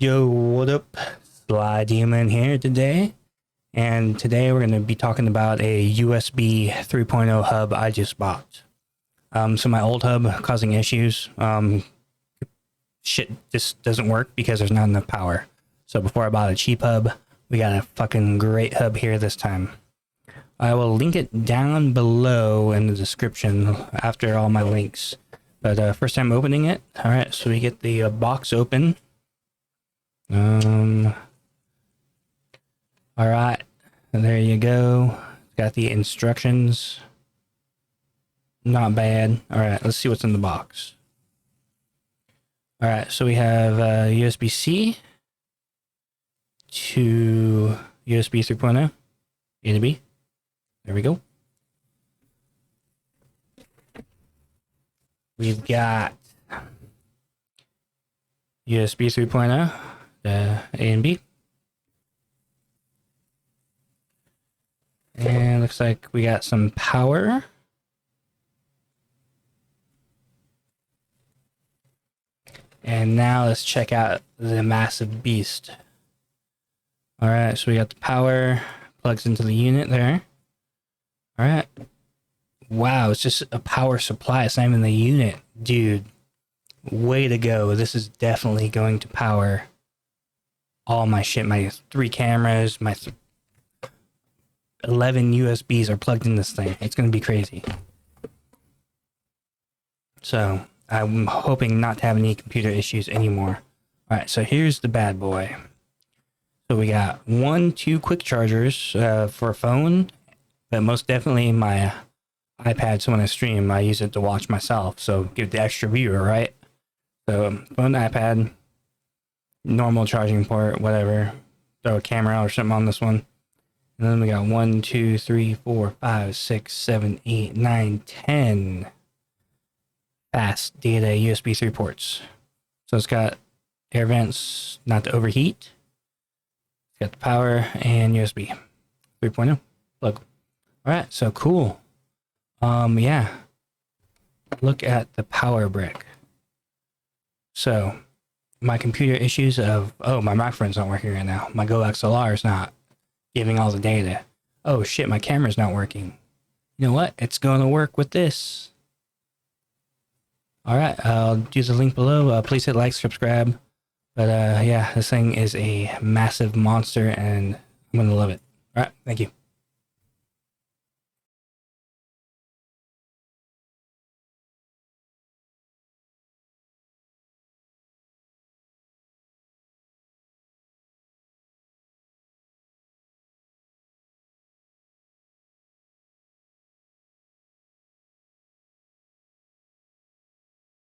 Yo, what up? SlyDemon here today. And today we're going to be talking about a USB 3.0 hub I just bought. So my old hub causing issues. Shit just doesn't work because there's not enough power. So before I bought a cheap hub, we got a fucking great hub here this time. I will link it down below in the description after all my links. But first time opening it. All right, so we get the box open. All right, there you go. Got the instructions. Not bad. All right, let's see what's in the box. All right, so we have USB-C to USB 3.0, A to B. There we go. We've got USB 3.0, A and B. And looks like we got some power. And now let's check out the massive beast. All right, so we got the power, plugs into the unit there. All right. Wow, it's just a power supply. It's not even the unit. Dude, way to go. This is definitely going to power all my shit. My 3 cameras, my 11 USBs are plugged in this thing. It's going to be crazy. So I'm hoping not to have any computer issues anymore. All right, so here's the bad boy. So we got 2 quick chargers for a phone, but most definitely my iPad. So when I stream, I use it to watch myself. So give the extra viewer, right? So phone, iPad, normal charging port, whatever. Throw a camera or something on this one. And then we got 1, 2, 3, 4, 5, 6, 7, 8, 9, 10 fast data USB 3 ports. So it's got air vents not to overheat. It's got the power and USB 3.0 plug. All right, so cool. Yeah. Look at the power brick. So my computer issues of, oh, my microphone's not working right now. My Go XLR is not giving all the data. Oh shit, my camera's not working. You know what? It's going to work with this. All right, I'll use the link below. Please hit like, subscribe. But yeah, this thing is a massive monster and I'm going to love it. All right, thank you.